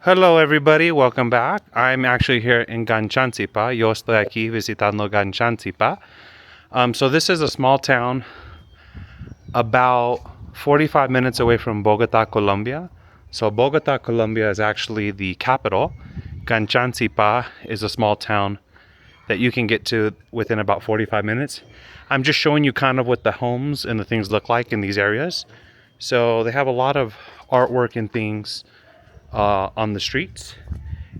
Hello everybody, welcome back. I'm actually here in Ganchanzipa. Yo estoy aquí visitando Ganchanzipa. So this is a small town about 45 minutes away from Bogota, Colombia. So Bogota, Colombia is actually the capital. Ganchanzipa is a small town that you can get to within about 45 minutes. I'm just showing you kind of what the homes and the things look like in these areas. So they have a lot of artwork and things on the streets,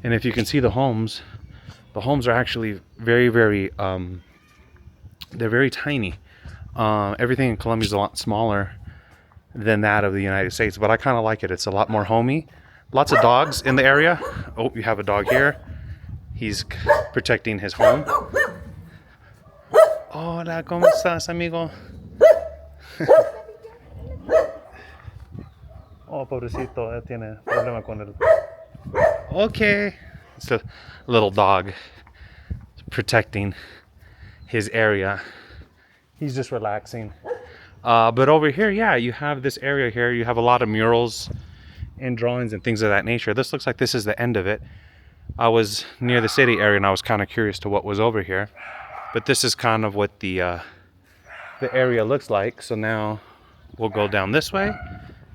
and if you can see the homes are actually very they're very tiny. Everything in Colombia is a lot smaller than that of the United States, but I kind of like it. It's a lot more homey. Lots of dogs in the area. Oh, you have a dog here. He's protecting his home. Hola, ¿cómo estás, amigo? Oh, pobrecito, él tiene problema con el... Okay. It's a little dog protecting his area. He's just relaxing. But over here, yeah, you have this area here. You have a lot of murals and drawings and things of that nature. This looks like this is the end of it. I was near the city area and I was kind of curious to what was over here. But this is kind of what the area looks like. So now we'll go down this way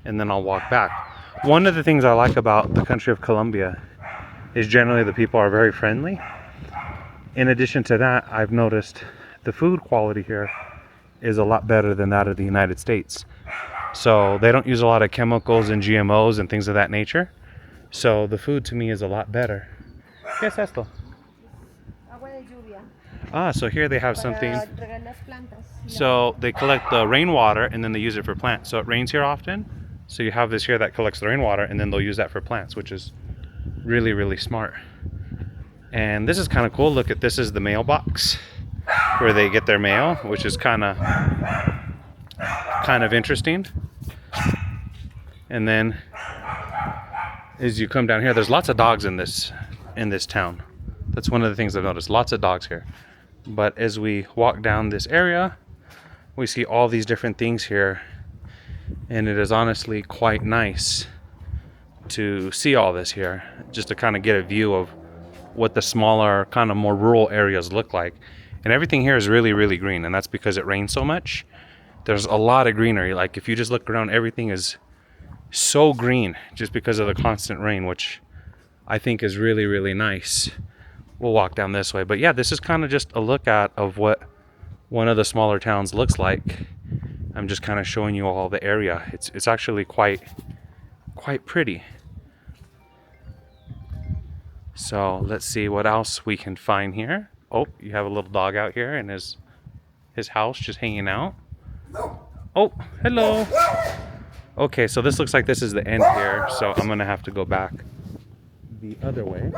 and then I'll walk back. One of the things I like about the country of Colombia is generally the people are very friendly. In addition to that, I've noticed the food quality here is a lot better than that of the United States. So they don't use a lot of chemicals and GMOs and things of that nature. So the food to me is a lot better. ¿Qué es esto? Agua de lluvia. So here they have something. Para regar las plantas. So they collect the rainwater and then they use it for plants. So it rains here often. So you have this here that collects the rainwater and then they'll use that for plants, which is really smart. And this is kind of cool. Look at this, is the mailbox where they get their mail, which is kind of interesting. And then as you come down here, there's lots of dogs in this town. That's one of the things I've noticed. Lots of dogs here. But as we walk down this area, we see all these different things here. And it is honestly quite nice to see all this here, just to kind of get a view of what the smaller, kind of more rural areas look like. And everything here is really green, and that's because it rains so much. There's a lot of greenery. Like if you just look around, everything is so green just because of the constant rain, which I think is really nice. We'll walk down this way. But yeah, this is kind of just a look at of what one of the smaller towns looks like. I'm just kind of showing you all the area. It's actually quite pretty. So let's see what else we can find here. Oh, you have a little dog out here in his house just hanging out. Oh, hello. Okay, so this looks like this is the end here. So I'm gonna have to go back the other way.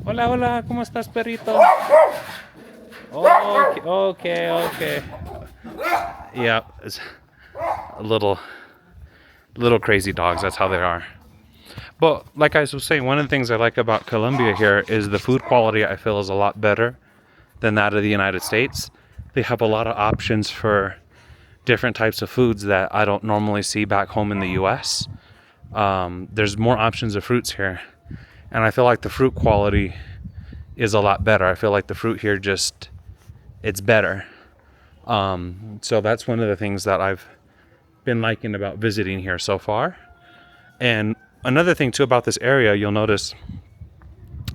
Hola, ¿cómo estás, perrito? Okay. Yeah, it's a little crazy dogs. That's how they are. But like I was saying, one of the things I like about Colombia here is the food quality. I feel is a lot better than that of the United States. They have a lot of options for different types of foods that I don't normally see back home in the US. There's more options of fruits here, and I feel like the fruit quality is a lot better. I feel like the fruit here it's better. So that's one of the things that I've been liking about visiting here so far. And another thing too about this area, you'll notice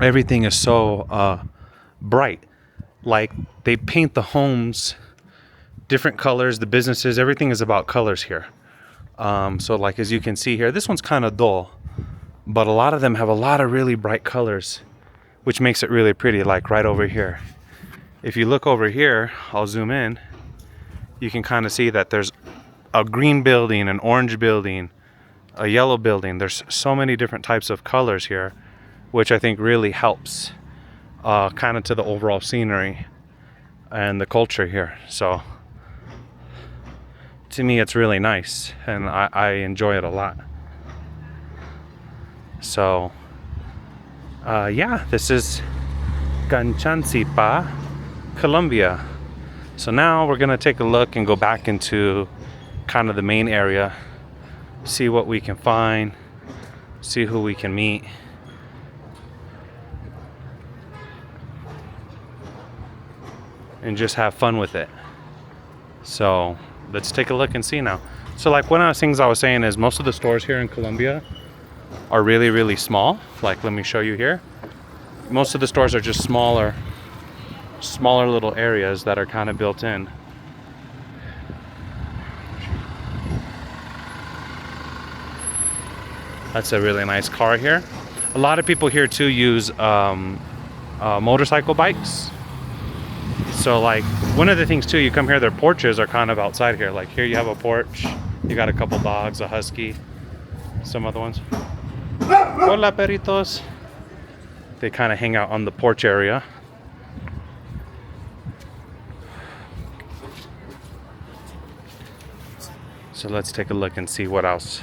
everything is so bright. Like they paint the homes different colors, the businesses, everything is about colors here. So like as you can see here, this one's kind of dull, but a lot of them have a lot of really bright colors, which makes it really pretty. Like right over here, if you look over here, I'll zoom in, you can kind of see that there's a green building, an orange building, a yellow building. There's so many different types of colors here, which I think really helps kind of to the overall scenery and the culture here. So to me, it's really nice, and I enjoy it a lot. So yeah, this is Ganchanzipa, Colombia. So now we're gonna take a look and go back into kind of the main area, see what we can find. see who we can meet. And just have fun with it. So let's take a look and see now. So like one of the things I was saying is most of the stores here in Colombia are really, really small. Like let me show you here. Most of the stores are just smaller little areas that are kind of built in. That's a really nice car here. A lot of people here too use motorcycle bikes. So like one of the things too, you come here, their porches are kind of outside here. Like here you have a porch, you got a couple dogs, a husky, some other ones. Hola perritos. They kind of hang out on the porch area. So let's take a look and see what else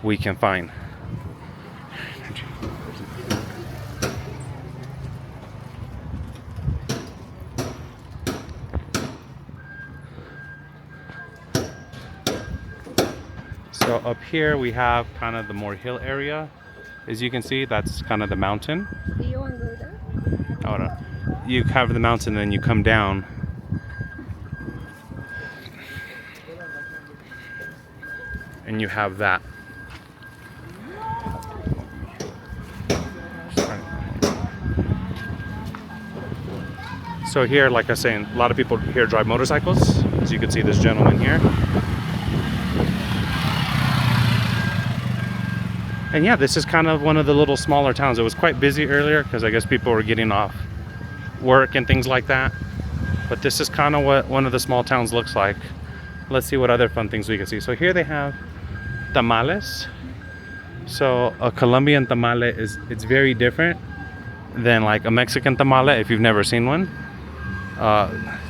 we can find. So up here we have kind of the more hill area. As you can see, that's kind of the mountain. Do you want to go there? Hold on. You have the mountain, then you come down. And you have that. So here, like I was saying, a lot of people here drive motorcycles. As you can see, this gentleman here. And yeah, this is kind of one of the little smaller towns. It was quite busy earlier because I guess people were getting off work and things like that. But this is kind of what one of the small towns looks like. Let's see what other fun things we can see. So here they have tamales. So a Colombian tamale it's very different than like a Mexican tamale if you've never seen one.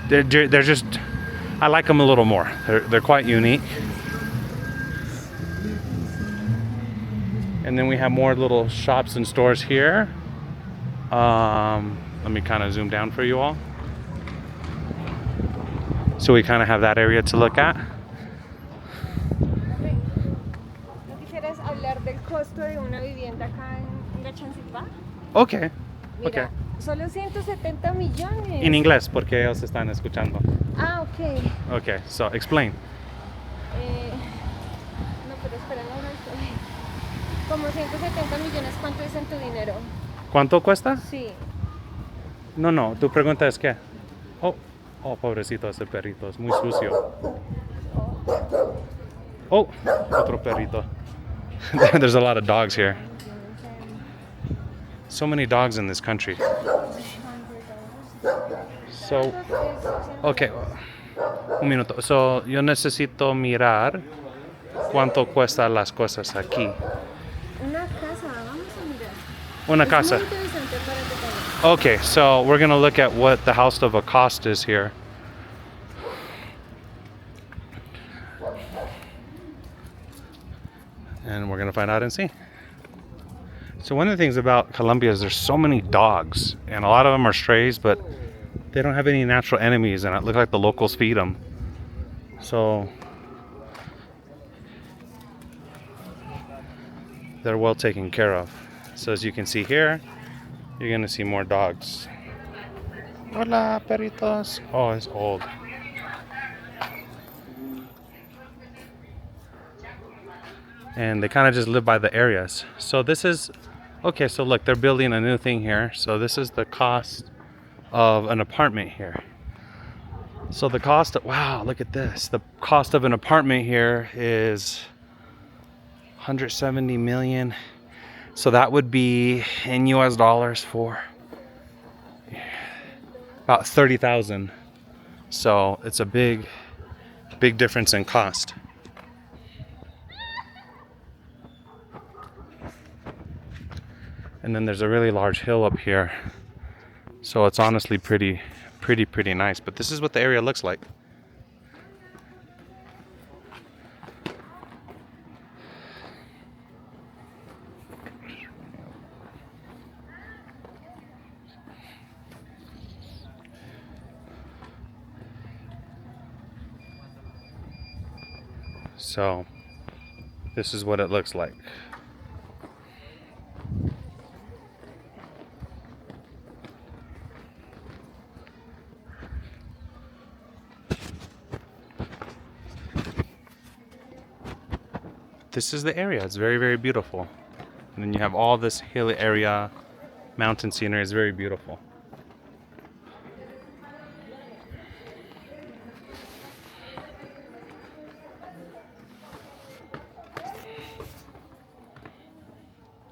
They're just, I like them a little more. They're quite unique. And then we have more little shops and stores here. Let me kind of zoom down for you all. So we kind of have that area to look at. ¿No quisieras hablar del costo de una vivienda acá en Gachancipá? Okay. Mira, Okay. solo 170 millones. En inglés, porque ellos están escuchando. Ah, ok. Okay, so explain. No, pero espera, no, no estoy. Como 170 millones, ¿cuánto es en tu dinero? ¿Cuánto cuesta? Sí. No, tu pregunta es qué. Oh, pobrecito ese perrito, es muy sucio. Oh, otro perrito. There's a lot of dogs here. So many dogs in this country. So, okay, un minuto. So, yo necesito mirar cuánto cuesta las cosas aquí. Una casa, vamos a mirar. Una Es casa. muy interesante para que te veas. Okay, so we're gonna look at what the house of a cost is here. And we're gonna find out and see. So one of the things about Colombia is there's so many dogs, and a lot of them are strays, but they don't have any natural enemies, and it looks like the locals feed them. So they're well taken care of. So as you can see here, you're gonna see more dogs. Hola, perritos. Oh, it's old. And they kind of just live by the areas. So this is, okay, so look, they're building a new thing here. So this is the cost of an apartment here. So the cost of, wow, look at this. The cost of an apartment here is 170 million. So that would be in US dollars for about 30,000. So it's a big difference in cost. And then there's a really large hill up here. So it's honestly pretty nice. But this is what the area looks like. So this is what it looks like. this is the area. It's very, very beautiful. And then you have all this hilly area, mountain scenery. It's very beautiful.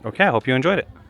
Okay, I hope you enjoyed it.